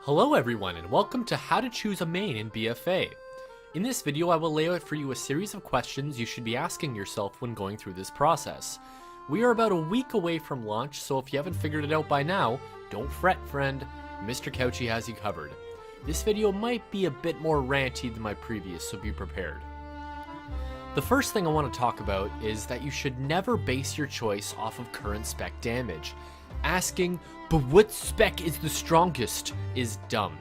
Hello everyone and welcome to How to Choose a Main in BFA. In this video I will lay out for you a series of questions you should be asking yourself when going through this process. We are about a week away from launch, so if you haven't figured it out by now, don't fret friend, Mr. Couchy has you covered. This video might be a bit more ranty than my previous, so be prepared. The first thing I want to talk about is that you should never base your choice off of current spec damage. Asking, but what spec is the strongest, is dumb.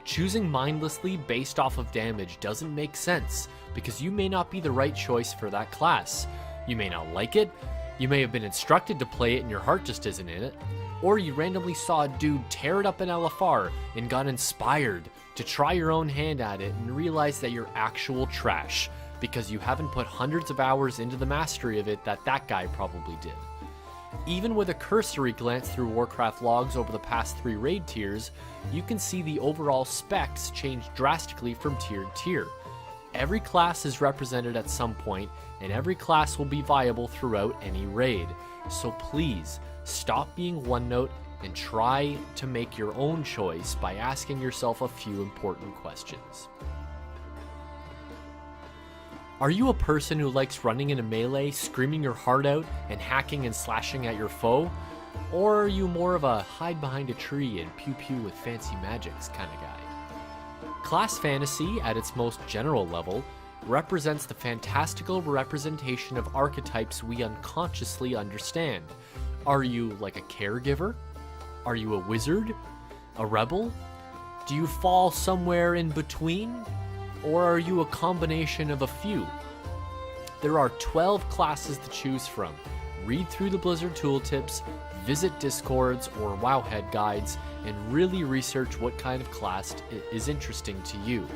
Choosing mindlessly based off of damage doesn't make sense, because you may not be the right choice for that class. You may not like it, you may have been instructed to play it and your heart just isn't in it, or you randomly saw a dude tear it up in LFR and got inspired to try your own hand at it and realize that you're actual trash, because you haven't put hundreds of hours into the mastery of it that guy probably did. Even with a cursory glance through Warcraft logs over the past 3 raid tiers, you can see the overall specs change drastically from tier to tier. Every class is represented at some point, and every class will be viable throughout any raid. So please, stop being one note and try to make your own choice by asking yourself a few important questions. Are you a person who likes running in a melee, screaming your heart out, and hacking and slashing at your foe? Or are you more of a hide behind a tree and pew pew with fancy magics kind of guy? Class fantasy, at its most general level, represents the fantastical representation of archetypes we unconsciously understand. Are you like a caregiver? Are you a wizard? A rebel? Do you fall somewhere in between? Or are you a combination of a few? There are 12 classes to choose from. Read through the Blizzard tooltips, visit Discords or Wowhead guides, and really research what kind of class is interesting to you.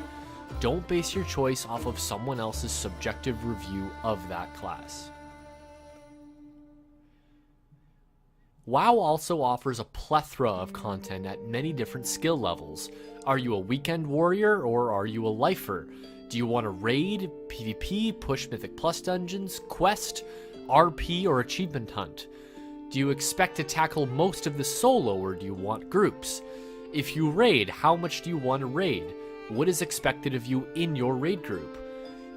Don't base your choice off of someone else's subjective review of that class. WoW also offers a plethora of content at many different skill levels. Are you a weekend warrior or are you a lifer? Do you want to raid, PvP, push Mythic Plus dungeons, quest, RP, or achievement hunt? Do you expect to tackle most of the solo or do you want groups? If you raid, how much do you want to raid? What is expected of you in your raid group?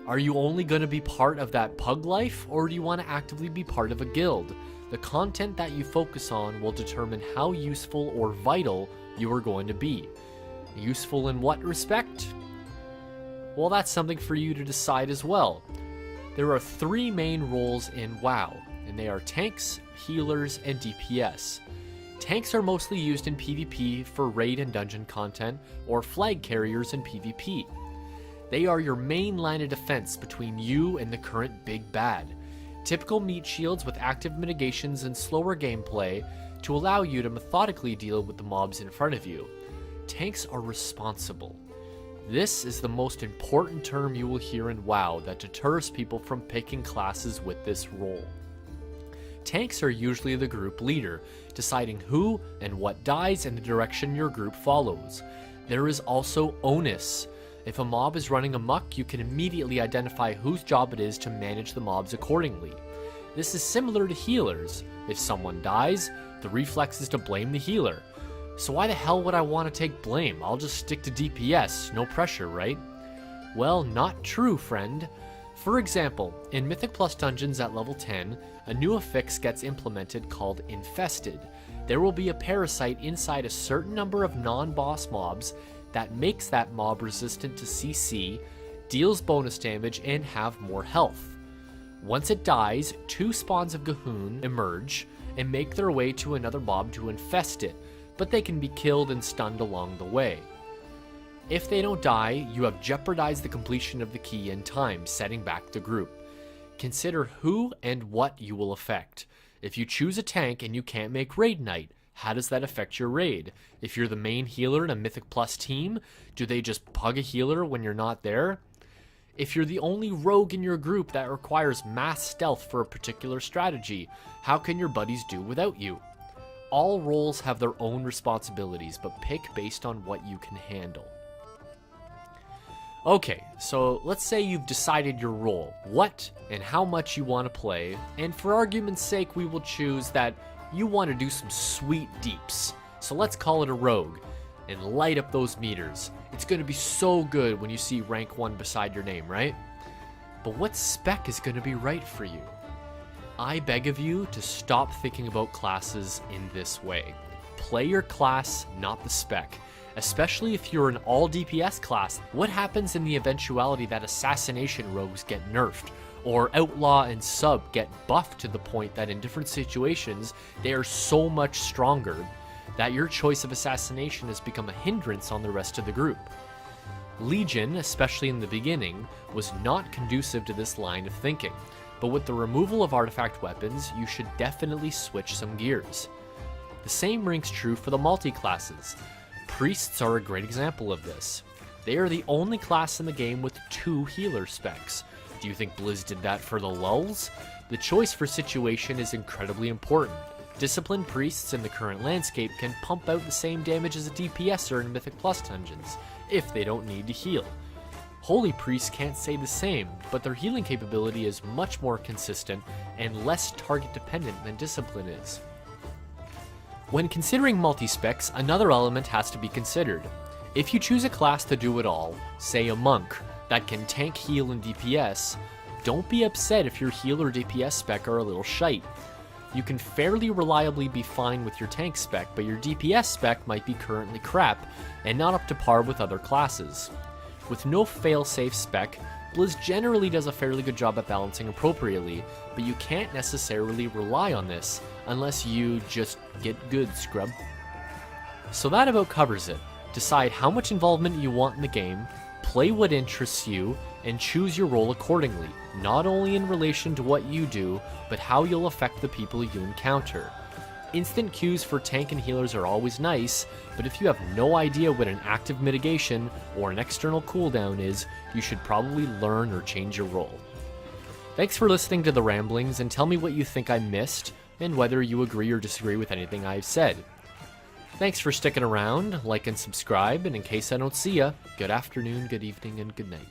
Are you only going to be part of that pug life or do you want to actively be part of a guild? The content that you focus on will determine how useful or vital you are going to be. Useful in what respect? Well, that's something for you to decide as well. There are 3 main roles in WoW, and they are tanks, healers, and DPS. Tanks are mostly used in PvP for raid and dungeon content, or flag carriers in PvP. They are your main line of defense between you and the current big bad. Typical meat shields with active mitigations and slower gameplay to allow you to methodically deal with the mobs in front of you. Tanks are responsible. This is the most important term you will hear in WoW that deters people from picking classes with this role. Tanks are usually the group leader, deciding who and what dies and the direction your group follows. There is also onus. If a mob is running amok, you can immediately identify whose job it is to manage the mobs accordingly. This is similar to healers. If someone dies, the reflex is to blame the healer. So why the hell would I want to take blame? I'll just stick to DPS, no pressure, right? Well, not true, friend. For example, in Mythic Plus dungeons at level 10, a new affix gets implemented called Infested. There will be a parasite inside a certain number of non-boss mobs that makes that mob resistant to CC, deals bonus damage, and have more health. Once it dies, 2 spawns of Gahoon emerge and make their way to another mob to infest it, but they can be killed and stunned along the way. If they don't die, you have jeopardized the completion of the key in time, setting back the group. Consider who and what you will affect. If you choose a tank and you can't make raid night, how does that affect your raid? If you're the main healer in a Mythic Plus team, do they just pug a healer when you're not there? If you're the only rogue in your group that requires mass stealth for a particular strategy, how can your buddies do without you? All roles have their own responsibilities, but pick based on what you can handle. Okay, so let's say you've decided your role, what and how much you want to play, and for argument's sake we will choose that you want to do some sweet deeps. So let's call it a rogue. and light up those meters. It's going to be so good when you see rank 1 beside your name, right? But what spec is going to be right for you? I beg of you to stop thinking about classes in this way. Play your class, not the spec. Especially if you're an all DPS class. What happens in the eventuality that assassination rogues get nerfed, or outlaw and sub get buffed to the point that in different situations they are so much stronger that your choice of assassination has become a hindrance on the rest of the group? Legion, especially in the beginning, was not conducive to this line of thinking, but with the removal of artifact weapons, you should definitely switch some gears. The same rings true for the multi-classes. Priests are a great example of this. They are the only class in the game with 2 healer specs. Do you think Blizz did that for the lulz? The choice for situation is incredibly important. Disciplined priests in the current landscape can pump out the same damage as a DPSer in Mythic Plus dungeons, if they don't need to heal. Holy priests can't say the same, but their healing capability is much more consistent and less target dependent than discipline is. When considering multi-specs, another element has to be considered. If you choose a class to do it all, say a monk, that can tank, heal, and DPS, don't be upset if your heal or DPS spec are a little shite. You can fairly reliably be fine with your tank spec, but your DPS spec might be currently crap, and not up to par with other classes. With no fail-safe spec, Blizz generally does a fairly good job at balancing appropriately, but you can't necessarily rely on this unless you just get good, scrub. So that about covers it. Decide how much involvement you want in the game, play what interests you, and choose your role accordingly, not only in relation to what you do, but how you'll affect the people you encounter. Instant Qs for tank and healers are always nice, but if you have no idea what an active mitigation or an external cooldown is, you should probably learn or change your role. Thanks for listening to the ramblings, and tell me what you think I missed, and whether you agree or disagree with anything I've said. Thanks for sticking around, like and subscribe, and in case I don't see ya, good afternoon, good evening, and good night.